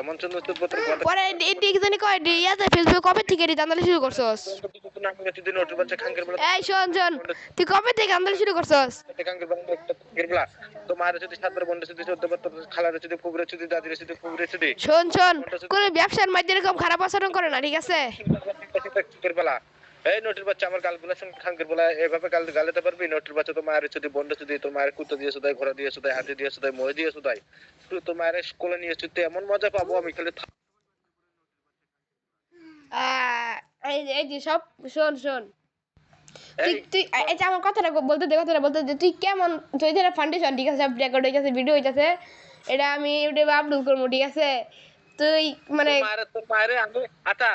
এমন সুন্দর সুন্দর কথা পরে এদিক জানি কয় ইয়াতে ফেসবুক কবে থেকে দান্দালি শুরু করছস নোটের বাচ্চা খাঙ্কের বলা এই শোন তুই কবে থেকে দান্দালি শুরু করছস খাঙ্কের বলা তোমার যদি সাতবার বন্ধ যদি 14 বার খালার যদি ফুবরে যদি দাদির যদি ফুবরে যদি শোন কোন ব্যবসার মধ্যে এরকম খারাপ আচরণ করে না ঠিক আছে বলা এই নোটের বাচ্চা আমার গালগুলা শুনে খাঙ্কের বলা এভাবে গালাতে পারবি নোটের বাচ্চা তোমার যদি বন্ধ যদি তোমার কুত্তা দিয়েছো তাই ঘোড়া দিয়েছো তাই হাতি দিয়েছো তাই মই দিয়েছো তাই তুই তোমার কোলে নিয়েছো তুই এমন মজা পাবো আমি খালি এই যে সব শোন তুই এটা আমার কথাটা বলতে দে তুই কেমন তুই ধরে ফাউন্ডেশন ঠিক আছে রেকর্ড হইতাছে ভিডিও হইতাছে এটা আমি ইউটিউবে আপলোড করব ঠিক আছে তুই মানে তোর মায়েরে আমি আটা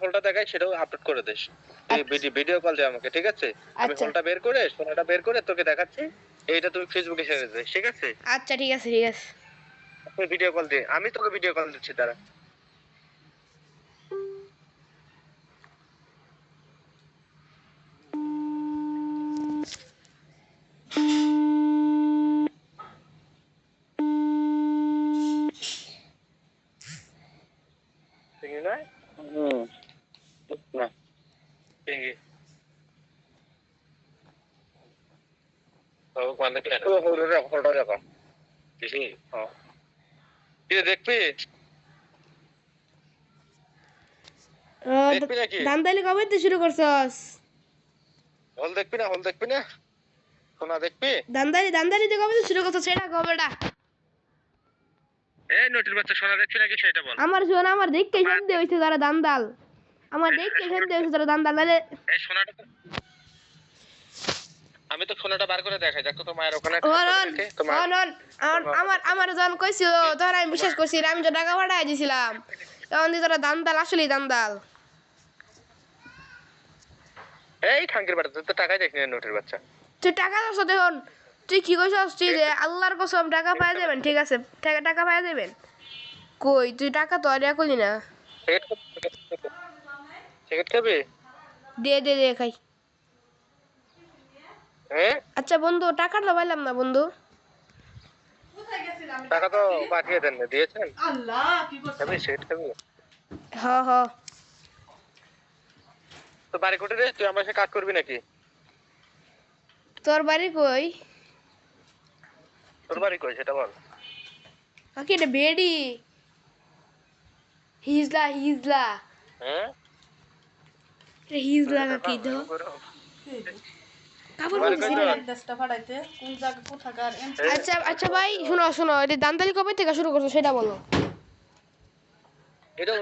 হোলটা দেখাই সেটাও আপলোড করে দিস এই ভিডিও কল দে আমাকে ঠিক আছে আমি হোলটা বের করে সোনাটা বের করে তোকে দেখাচ্ছি এইটা তুমি ফেসবুকে শেয়ার দে ঠিক আছে আচ্ছা ঠিক আছে তুই ভিডিও কল দে আমি তোকে ভিডিও কল দিচ্ছি দাঁড়া দেখবি দান্দালি কবে থেকে শুরু করছস হল দেখবি না সোনা দেখবি দান্দালি তুই কবে থেকে শুরু করছস সেটা কবেটা এই নোটির বাচ্চা সোনা দেখবি নাকি সেটা বল আমার দেখতে সন্দেহ হইছে যারা দান্দাল আমার দেখতে সন্দেহ হইছে যারা দান্দাল নালে এই সোনাটা আমি তো সোনাটা বার করে দেখাই দেখো তো মায়ের ওখানে আমার জন কইছিল তোরা আমি বিশ্বাস করছি আমি তো টাকা পাঠাই দিছিলাম তখন দি তোরা দান্দাল আসলেই দান্দাল এই খাঙ্কির বাচ্চা তুই তো টাকাই দেখনি নোটের বাচ্চা তুই টাকা দাও দেখুন তুই কি কইছস তুই যে আল্লাহর কসম টাকা পাই যাবেন ঠিক আছে টাকা পাই যাবেন কই তুই টাকা তো আর করলি না সিগারেট খাবি দে খাই আচ্ছা বন্ধু টাকাটা পাইলাম না বন্ধু টাকা তো পাঠিয়ে দেন দিয়েছেন আল্লাহ কি করছিস খাবি সিগারেট খাবি হ তো বাড়ি কোটে রে তুই আমার সাথে কাজ করবি নাকি তোর বাড়ি কই তোর বাড়ি কই সেটা বল কাকি এটা বেডি হিজলা হ্যাঁ হিজলা কাকি দাও আচ্ছা ভাই শোনো এটা দান্দালি কবে থেকে শুরু করছো সেটা বলো এটা